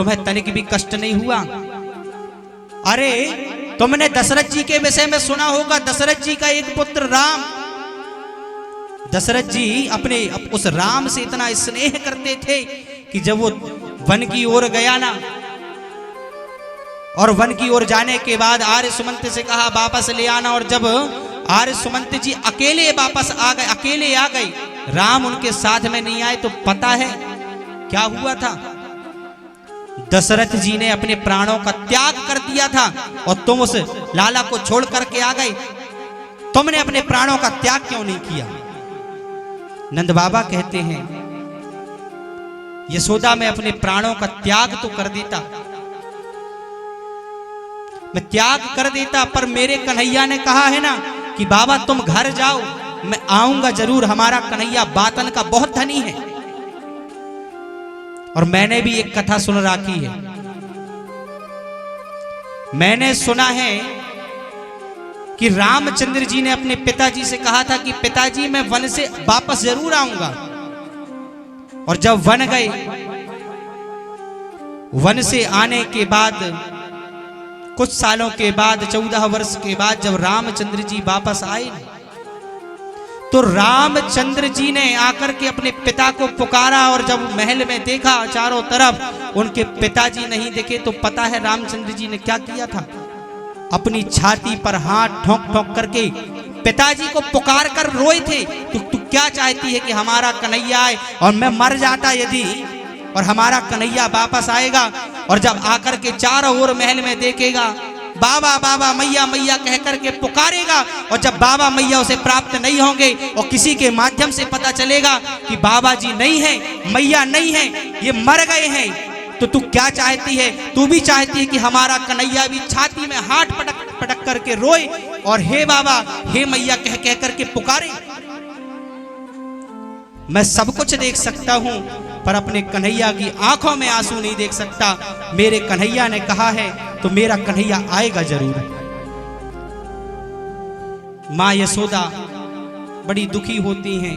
तुम्हें तनिक भी कष्ट नहीं हुआ? अरे तुमने दशरथ जी के विषय में सुना होगा, दशरथ जी का एक पुत्र राम। दशरथ जी अपने उस राम से इतना स्नेह करते थे कि जब वो वन की ओर गया ना, और वन की ओर जाने के बाद आर्य सुमंत से कहा वापस ले आना, और जब आर्य सुमंत जी अकेले वापस आ गए, अकेले आ गए, राम उनके साथ में नहीं आए, तो पता है क्या हुआ था? दशरथ जी ने अपने प्राणों का त्याग कर दिया था और तुम उस लाला को छोड़ करके आ गए। तुमने अपने प्राणों का त्याग क्यों नहीं किया? नंद बाबा कहते हैं यशोदा में अपने प्राणों का त्याग तो कर देता, मैं त्याग कर देता, पर मेरे कन्हैया ने कहा है ना कि बाबा तुम घर जाओ, मैं आऊंगा जरूर। हमारा कन्हैया बातन का बहुत धनी है। और मैंने भी एक कथा सुन रखी है। मैंने सुना है कि रामचंद्र जी ने अपने पिताजी से कहा था कि पिताजी मैं वन से वापस जरूर आऊंगा। और जब वन गए, वन से आने के बाद कुछ सालों के बाद, 14 वर्ष के बाद जब रामचंद्र जी वापस आए, तो रामचंद्र जी ने आकर के अपने पिता को पुकारा, और जब महल में देखा चारों तरफ उनके पिताजी नहीं दिखे, तो पता है रामचंद्र जी ने क्या किया था? अपनी छाती पर हाथ ठोक ठोक करके पिताजी को पुकार कर रोए थे। तू क्या चाहती है कि हमारा कन्हैया आए और मैं मर जाता यदि, और हमारा कन्हैया वापस आएगा। और जब आकर के चारों ओर महल में देखेगा, बाबा बाबा मैया मैया कह करके पुकारेगा, और जब बाबा मैया उसे प्राप्त नहीं होंगे और किसी के माध्यम से पता चलेगा कि बाबा जी नहीं है, मैया नहीं है, ये मर गए हैं, तो तू क्या चाहती है? तू भी चाहती है कि हमारा कन्हैया भी छाती में हाथ पटक पटक करके रोए और हे बाबा हे मैया कह कह करके पुकारे। मैं सब कुछ देख सकता हूं, पर अपने कन्हैया की आंखों में आंसू नहीं देख सकता। मेरे कन्हैया ने कहा है तो मेरा कन्हैया आएगा जरूर। मां यशोदा बड़ी दुखी होती हैं।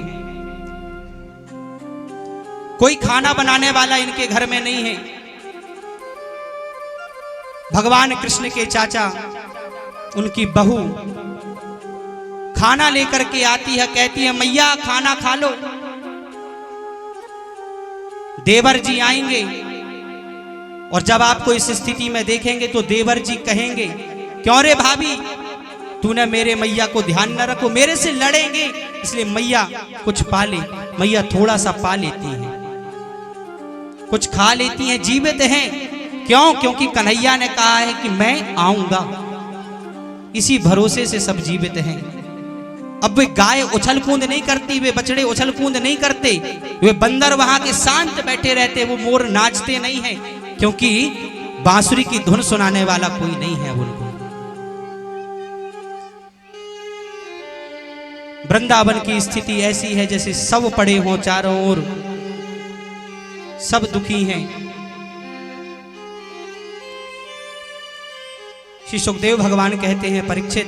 कोई खाना बनाने वाला इनके घर में नहीं है। भगवान कृष्ण के चाचा, उनकी बहू खाना लेकर के आती है, कहती है मैया खाना खा लो। देवर जी आएंगे, और जब आपको इस स्थिति में देखेंगे तो देवर जी कहेंगे क्यों रे भाभी, तूने मेरे मैया को ध्यान न रखो, मेरे से लड़ेंगे, इसलिए मैया कुछ पा ले। मैया थोड़ा सा पा लेती हैं, कुछ खा लेती हैं, जीवित हैं। क्यों? क्योंकि कन्हैया ने कहा है कि मैं आऊंगा। इसी भरोसे से सब जीवित हैं। अब वे गाय उछल कूद नहीं करती, वे बछड़े उछल कूद नहीं करते, वे बंदर वहां के शांत बैठे रहते, वो मोर नाचते नहीं हैं, क्योंकि बांसुरी की धुन सुनाने वाला कोई नहीं है उनको। वृंदावन की स्थिति ऐसी है जैसे सब पड़े हों चारों ओर, सब दुखी हैं। श्री सुखदेव भगवान कहते हैं परीक्षित,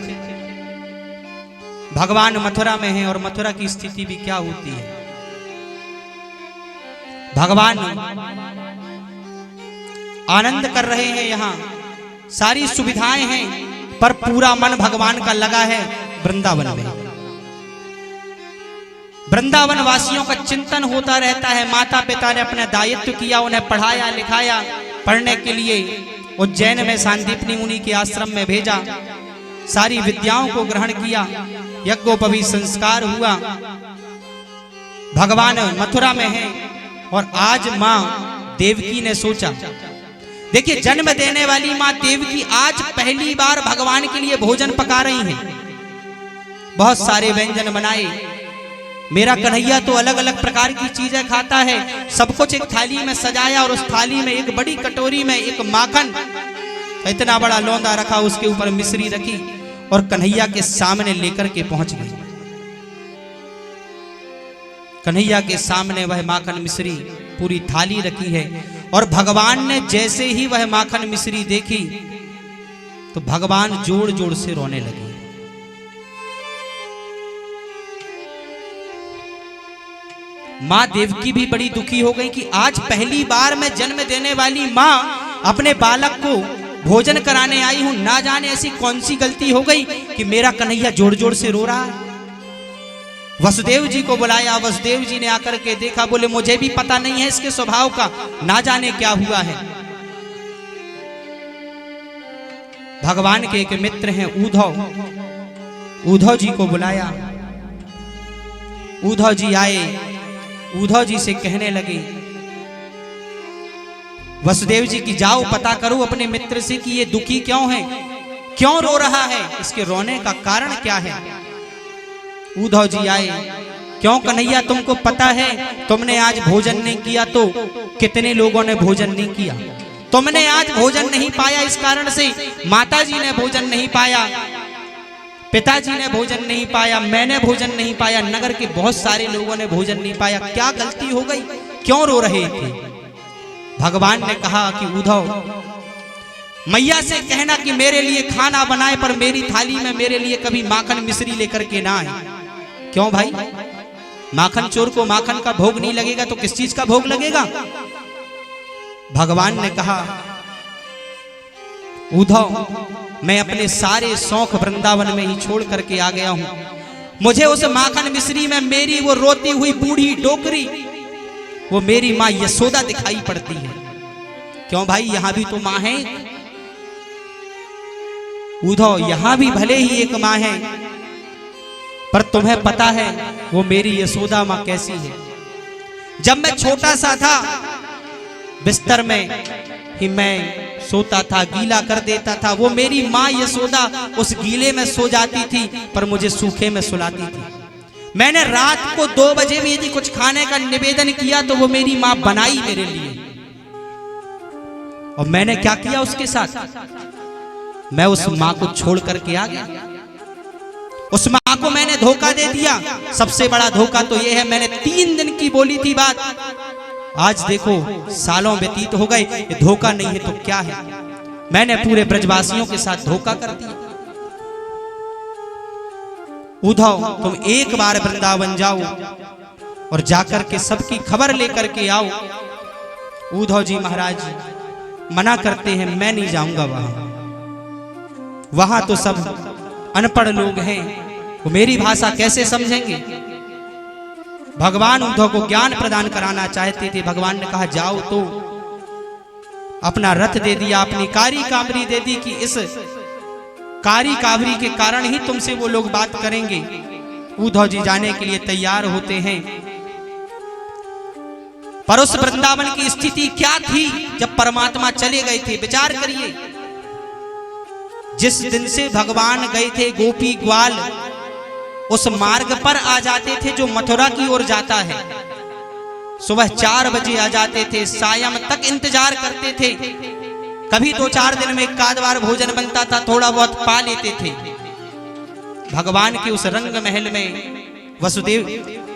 भगवान मथुरा में है और मथुरा की स्थिति भी क्या होती है। भगवान आनंद कर रहे हैं, यहां सारी सुविधाएं हैं, पर पूरा मन भगवान का लगा है वृंदावन में। वृंदावन वासियों का चिंतन होता रहता है। माता पिता ने अपना दायित्व किया, उन्हें पढ़ाया लिखाया, पढ़ने के लिए उज्जैन में सांदीपनी मुनि के आश्रम में भेजा, सारी विद्याओं को ग्रहण किया, यज्ञोपवी संस्कार हुआ। भगवान मथुरा में है, और आज मां देवकी ने सोचा, देखिए जन्म देने वाली मां देवकी आज पहली बार भगवान के लिए भोजन पका रही हैं। बहुत सारे व्यंजन बनाए। मेरा कन्हैया तो अलग अलग प्रकार की चीजें खाता है, सब कुछ एक थाली में सजाया, और उस थाली में एक बड़ी कटोरी में एक माखन, इतना बड़ा लौंदा रखा, उसके ऊपर मिश्री रखी और कन्हैया के सामने लेकर के पहुंच गई। कन्हैया के सामने वह माखन मिश्री पूरी थाली रखी है, और भगवान ने जैसे ही वह माखन मिश्री देखी तो भगवान जोर जोर से रोने लगे। माँ देवकी भी बड़ी दुखी हो गई कि आज पहली बार मैं जन्म देने वाली माँ अपने बालक को भोजन कराने आई हूं, ना जाने ऐसी कौन सी गलती हो गई कि मेरा कन्हैया जोर जोर से रो रहा है। वसुदेव जी को बुलाया, वसुदेव जी ने आकर के देखा, बोले मुझे भी पता नहीं है इसके स्वभाव का, ना जाने क्या हुआ है। भगवान के एक मित्र हैं उद्धव, उद्धव जी को बुलाया। उद्धव जी आए, उद्धव जी से कहने लगे वसुदेव जी की जाओ पता करो अपने मित्र से कि ये दुखी क्यों है, क्यों रो रहा है, इसके रोने का कारण क्या है। उद्धव जी आए, क्यों कन्हैया तुमको पता है तुमने आज भोजन नहीं किया तो कितने लोगों ने भोजन नहीं किया, तुमने आज भोजन नहीं पाया, इस कारण से माता जी ने भोजन नहीं पाया, पिताजी ने भोजन नहीं पाया, मैंने भोजन नहीं पाया, नगर के बहुत सारे लोगों ने भोजन नहीं पाया, क्या गलती हो गई, क्यों रो रहे थे। भगवान ने कहा कि उद्धव मैया से कहना कि मेरे लिए खाना बनाए, पर मेरी थाली में मेरे लिए कभी माखन मिश्री लेकर के ना आए। क्यों भाई, माखन चोर को माखन का भोग नहीं लगेगा तो किस चीज का भोग लगेगा। भगवान ने कहा उद्धव मैं अपने सारे शौक वृंदावन में ही छोड़ करके आ गया हूं, मुझे उस माखन मिश्री में मेरी वो रोती हुई बूढ़ी डोकरी, वो मेरी माँ यशोदा दिखाई पड़ती है। क्यों भाई, यहां भी तो माँ है उद्धव, यहां भी भले ही एक माँ है, पर तुम्हें पता है वो मेरी यशोदा माँ कैसी है। जब मैं छोटा सा था बिस्तर में ही मैं सोता था, गीला कर देता था, वो मेरी माँ यशोदा उस गीले में सो जाती थी पर मुझे सूखे में सुलाती थी। मैंने रात को 2 बजे भी यदि कुछ खाने का निवेदन किया तो वो मेरी माँ बनाई मेरे लिए, और मैंने क्या किया उसके साथ, मैं उस माँ को छोड़ करके आ गया, उस माँ को मैंने धोखा दे दिया। सबसे बड़ा धोखा तो ये है, मैंने 3 दिन की बोली थी बात, आज देखो सालों व्यतीत हो गए, ये धोखा नहीं है तो क्या है, मैंने पूरे ब्रजवासियों के साथ धोखा कर दिया। उद्धव तुम एक बार वृंदावन जाओ और जाकर के सबकी खबर लेकर के आओ। उद्धव जी महाराज मना करते हैं, मैं नहीं जाऊंगा वहां तो सब अनपढ़ लोग हैं, वो मेरी भाषा कैसे समझेंगे। भगवान उद्धव को ज्ञान प्रदान कराना चाहते थे। भगवान ने कहा जाओ, तो अपना रथ दे दिया, अपनी कारी कामरी दे दी कि इस कारी कावरी के कारण ही तुमसे वो लोग बात करेंगे। उद्धव जी जाने के लिए तैयार होते हैं, पर उस वृंदावन की स्थिति क्या थी जब परमात्मा चले गए थे। विचार करिए, जिस दिन से भगवान गए थे गोपी ग्वाल उस मार्ग पर आ जाते थे जो मथुरा की ओर जाता है। सुबह 4 बजे आ जाते थे, सायं तक इंतजार करते थे, कभी 2-4 दिन में एक आध बार भोजन बनता था, थोड़ा बहुत पा लेते थे। भगवान के उस रंग महल में वसुदेव,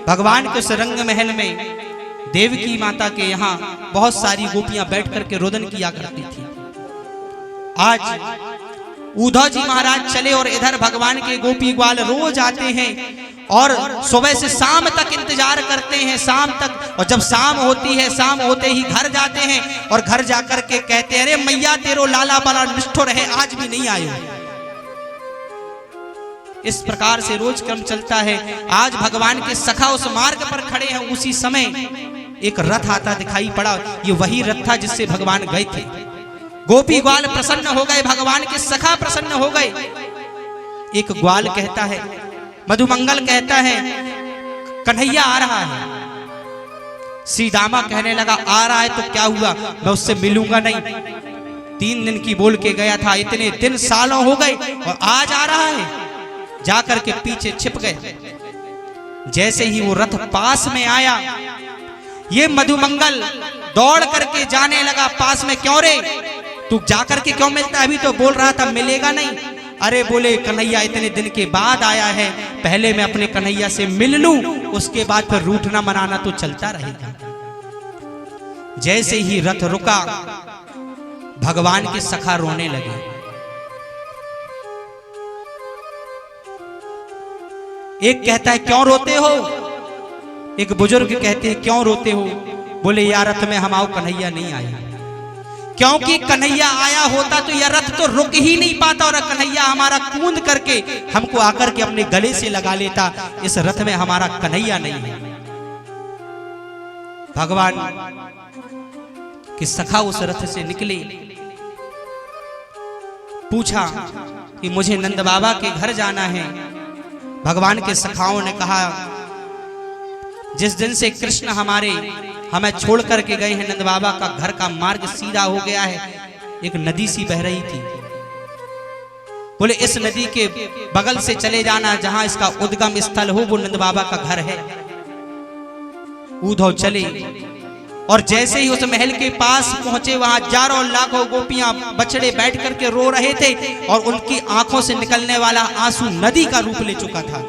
भगवान के उस रंग महल में देवकी माता के यहाँ बहुत सारी गोपियां बैठ करके रोदन किया करती थी। आज उद्धव जी महाराज चले और इधर भगवान के गोपी ग्वाल रोज आते हैं और सुबह से शाम तक इंतजार करते हैं, शाम तक, और जब शाम होती है शाम होते ही घर जाते हैं और घर जाकर के कहते हैं अरे मैया तेरो लाला बड़ा निष्ठुर है, आज भी नहीं आए। इस प्रकार से रोज क्रम चलता है। आज भगवान के सखा उस मार्ग पर खड़े हैं, उसी समय एक रथ आता दिखाई पड़ा, ये वही रथ था जिससे भगवान गए थे। गोपी ग्वाल प्रसन्न हो गए, भगवान के सखा प्रसन्न हो गए। एक ग्वाल कहता है, मधुमंगल कहता है कन्हैया आ रहा है। सीदामा कहने लगा आ रहा है तो क्या हुआ, मैं उससे मिलूंगा नहीं, 3 दिन की बोल के गया था, इतने दिन सालों हो गए और आज आ रहा है। जाकर के पीछे छिप गए। जैसे ही वो रथ पास में आया, ये मधुमंगल दौड़ करके जाने लगा पास में। क्यों रे, तू जाकर के क्यों मिलता है, अभी तो बोल रहा था मिलेगा नहीं। अरे बोले कन्हैया इतने दिन के बाद आया है, पहले मैं अपने कन्हैया से मिल लूं, उसके बाद फिर रूठना मनाना तो चलता रहेगा। जैसे ही रथ रुका, भगवान के सखा रोने लगे। एक कहता है क्यों रोते हो, एक बुजुर्ग कहते हैं क्यों रोते हो? बोले यार रथ में हमाओ कन्हैया नहीं आया, क्योंकि कन्हैया आया होता तो यह रथ तो रुक ही नहीं पाता और कन्हैया हमारा कूद करके हमको आकर के अपने गले से लगा लेता। इस रथ में हमारा कन्हैया नहीं है। भगवान कि सखा उस रथ से निकले, पूछा कि मुझे नंद बाबा के घर जाना है। भगवान के सखाओं ने कहा जिस दिन से कृष्ण हमें छोड़ करके गए हैं, नंद बाबा का घर का मार्ग सीधा हो गया है। एक नदी सी बह रही थी, बोले इस नदी के बगल से चले जाना, जहां इसका उद्गम स्थल हो वो नंद बाबा का घर है। उद्धव चले और जैसे ही उस महल के पास पहुंचे, वहां हजारों लाखों गोपियां बछड़े बैठ करके रो रहे थे और उनकी आंखों से निकलने वाला आंसू नदी का रूप ले चुका था।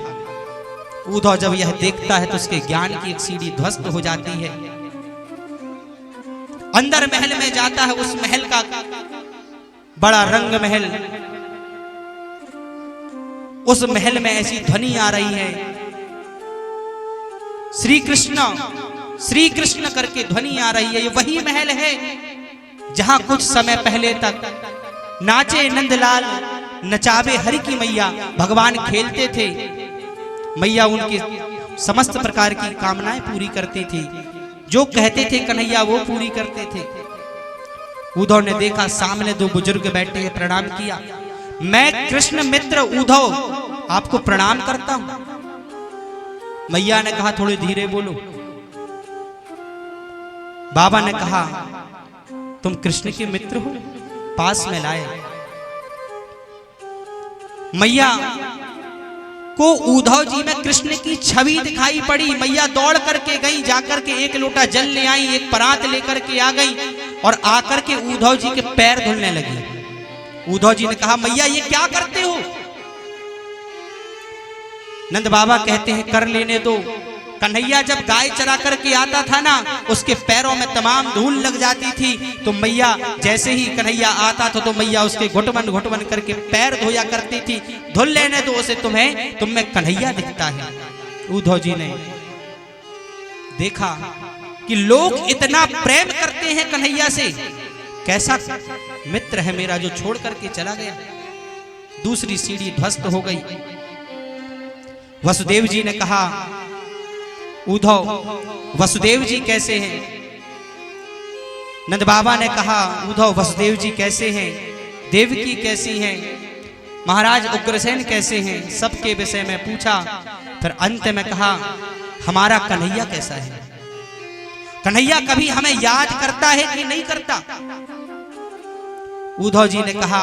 उद्धव जब यह देखता है तो उसके ज्ञान की एक सीढ़ी ध्वस्त हो जाती है। अंदर महल में जाता है, उस महल का बड़ा रंग महल, उस महल में ऐसी ध्वनि आ रही है, श्री कृष्ण करके ध्वनि आ रही है। ये वही महल है जहां कुछ समय पहले तक नाचे नंदलाल, नचावे हरि की मैया, भगवान खेलते थे। मैया उनकी समस्त प्रकार की कामनाएं पूरी करती थी, जो कहते थे कन्हैया वो पूरी करते थे। उद्धव ने देखा सामने दो बुजुर्ग बैठे हैं, प्रणाम किया। मैं कृष्ण मित्र उद्धव आपको प्रणाम करता हूं। मैया ने कहा थोड़े धीरे बोलो। बाबा ने कहा तुम कृष्ण के मित्र हो, पास में लाए। मैया को उद्धव जी में कृष्ण की छवि दिखाई पड़ी। मैया दौड़ करके गई, जाकर के एक लोटा जल ले आई, एक परात लेकर के आ गई और आकर के उद्धव जी के पैर धुलने लगी। उद्धव जी ने कहा मैया ये क्या करते हो? नंद बाबा कहते हैं कर लेने दो। कन्हैया जब गाय चरा करके आता था ना, उसके पैरों में तमाम धूल लग जाती थी, तो मैया जैसे ही कन्हैया आता था तो मैया उसके घुटवन करके पैर धोया करती थी। धुल लेने दो उसे, तुम में कन्हैया दिखता है। उद्धव जी ने देखा कि लोग इतना प्रेम करते हैं कन्हैया से, कैसा मित्र है मेरा जो छोड़ करके चला गया। दूसरी सीढ़ी ध्वस्त हो गई। वसुदेव जी ने कहा उद्धव वसुदेव जी कैसे हैं? नंद बाबा ने कहा उद्धव वसुदेव जी कैसे हैं, देवकी कैसी हैं, महाराज उग्रसेन कैसे हैं, सबके विषय में पूछा। फिर अंत में कहा हमारा कन्हैया कैसा है? कन्हैया कभी हमें याद करता है कि नहीं करता? उद्धव जी ने कहा